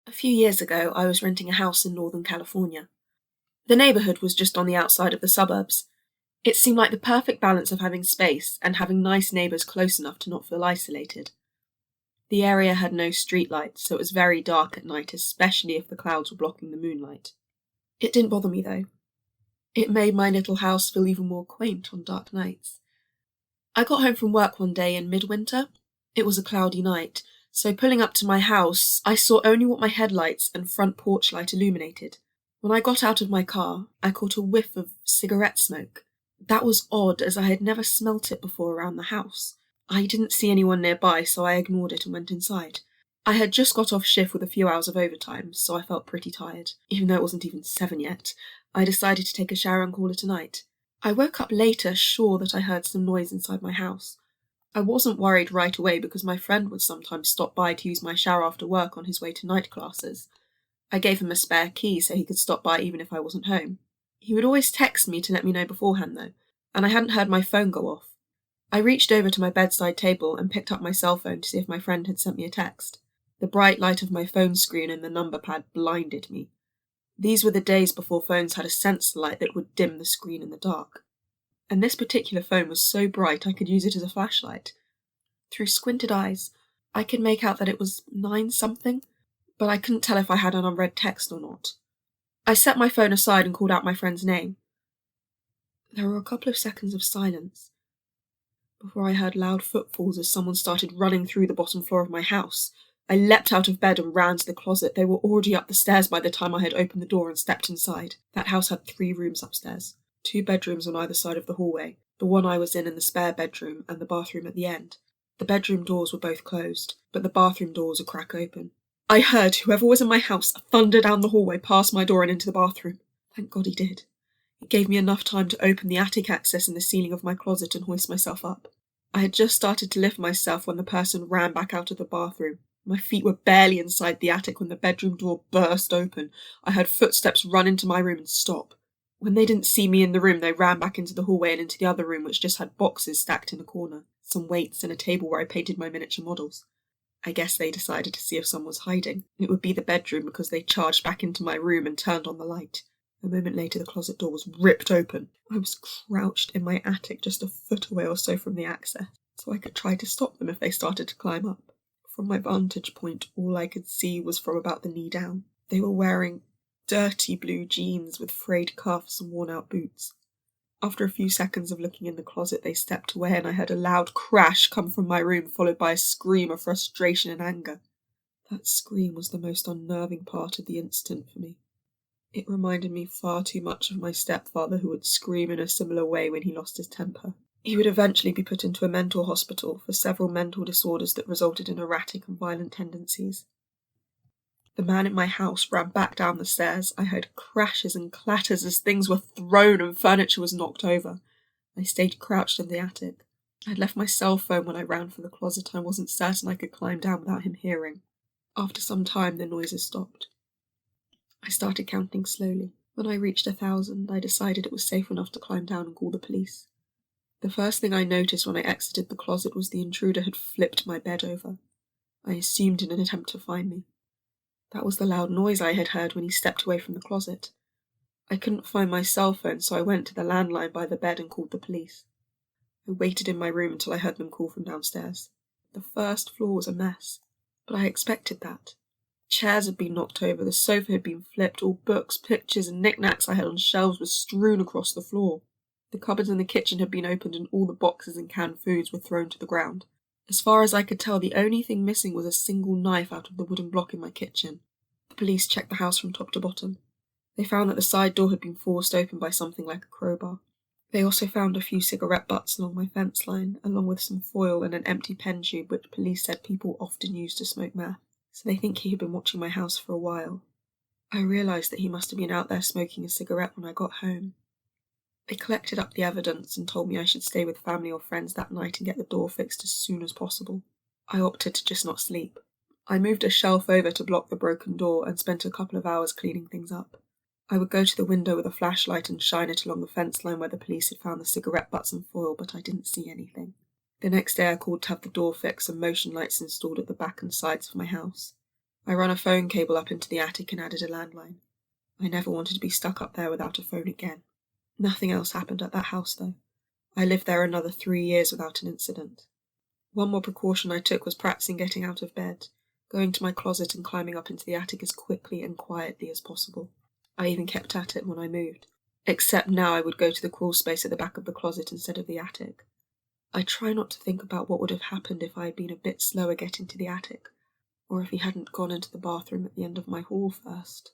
A few years ago, I was renting a house in Northern California. The neighborhood was just on the outside of the suburbs. It seemed like the perfect balance of having space and having nice neighbors close enough to not feel isolated. The area had no streetlights, so it was very dark at night, especially if the clouds were blocking the moonlight. It didn't bother me, though. It made my little house feel even more quaint on dark nights. I got home from work one day in midwinter. It was a cloudy night, so pulling up to my house, I saw only what my headlights and front porch light illuminated. When I got out of my car, I caught a whiff of cigarette smoke. That was odd, as I had never smelt it before around the house. I didn't see anyone nearby, so I ignored it and went inside. I had just got off shift with a few hours of overtime, so I felt pretty tired. Even though it wasn't even 7 yet, I decided to take a shower and call it a night. I woke up later, sure that I heard some noise inside my house. I wasn't worried right away because my friend would sometimes stop by to use my shower after work on his way to night classes. I gave him a spare key so he could stop by even if I wasn't home. He would always text me to let me know beforehand though, and I hadn't heard my phone go off. I reached over to my bedside table and picked up my cell phone to see if my friend had sent me a text. The bright light of my phone screen and the number pad blinded me. These were the days before phones had a sensor light that would dim the screen in the dark. And this particular phone was so bright I could use it as a flashlight. Through squinted eyes, I could make out that it was 9-something, but I couldn't tell if I had an unread text or not. I set my phone aside and called out my friend's name. There were a couple of seconds of silence before I heard loud footfalls as someone started running through the bottom floor of my house. I leapt out of bed and ran to the closet. They were already up the stairs by the time I had opened the door and stepped inside. That house had 3 rooms upstairs. 2 bedrooms on either side of the hallway, the one I was in and the spare bedroom, and the bathroom at the end. The bedroom doors were both closed, but the bathroom door was a crack open. I heard whoever was in my house thunder down the hallway past my door and into the bathroom. Thank God he did. It gave me enough time to open the attic access in the ceiling of my closet and hoist myself up. I had just started to lift myself when the person ran back out of the bathroom. My feet were barely inside the attic when the bedroom door burst open. I heard footsteps run into my room and stop. When they didn't see me in the room, they ran back into the hallway and into the other room, which just had boxes stacked in a corner, some weights and a table where I painted my miniature models. I guess they decided to see if someone was hiding. It would be the bedroom because they charged back into my room and turned on the light. A moment later, the closet door was ripped open. I was crouched in my attic just a foot away or so from the access, so I could try to stop them if they started to climb up. From my vantage point, all I could see was from about the knee down. They were wearing dirty blue jeans with frayed cuffs and worn-out boots. After a few seconds of looking in the closet, they stepped away and I heard a loud crash come from my room, followed by a scream of frustration and anger. That scream was the most unnerving part of the incident for me. It reminded me far too much of my stepfather, who would scream in a similar way when he lost his temper. He would eventually be put into a mental hospital for several mental disorders that resulted in erratic and violent tendencies. The man in my house ran back down the stairs. I heard crashes and clatters as things were thrown and furniture was knocked over. I stayed crouched in the attic. I had left my cell phone when I ran for the closet. I wasn't certain I could climb down without him hearing. After some time, the noises stopped. I started counting slowly. When I reached 1,000, I decided it was safe enough to climb down and call the police. The first thing I noticed when I exited the closet was the intruder had flipped my bed over. I assumed in an attempt to find me. That was the loud noise I had heard when he stepped away from the closet. I couldn't find my cell phone, so I went to the landline by the bed and called the police. I waited in my room until I heard them call from downstairs. The first floor was a mess, but I expected that. Chairs had been knocked over, the sofa had been flipped, all books, pictures and knickknacks I had on shelves were strewn across the floor. The cupboards in the kitchen had been opened and all the boxes and canned foods were thrown to the ground. As far as I could tell, the only thing missing was a single knife out of the wooden block in my kitchen. The police checked the house from top to bottom. They found that the side door had been forced open by something like a crowbar. They also found a few cigarette butts along my fence line, along with some foil and an empty pen tube which police said people often used to smoke meth. So they think he had been watching my house for a while. I realised that he must have been out there smoking a cigarette when I got home. They collected up the evidence and told me I should stay with family or friends that night and get the door fixed as soon as possible. I opted to just not sleep. I moved a shelf over to block the broken door and spent a couple of hours cleaning things up. I would go to the window with a flashlight and shine it along the fence line where the police had found the cigarette butts and foil, but I didn't see anything. The next day I called to have the door fixed and motion lights installed at the back and sides of my house. I ran a phone cable up into the attic and added a landline. I never wanted to be stuck up there without a phone again. Nothing else happened at that house, though. I lived there another 3 years without an incident. One more precaution I took was practicing getting out of bed, going to my closet and climbing up into the attic as quickly and quietly as possible. I even kept at it when I moved, except now I would go to the crawl space at the back of the closet instead of the attic. I try not to think about what would have happened if I had been a bit slower getting to the attic, or if he hadn't gone into the bathroom at the end of my hall first.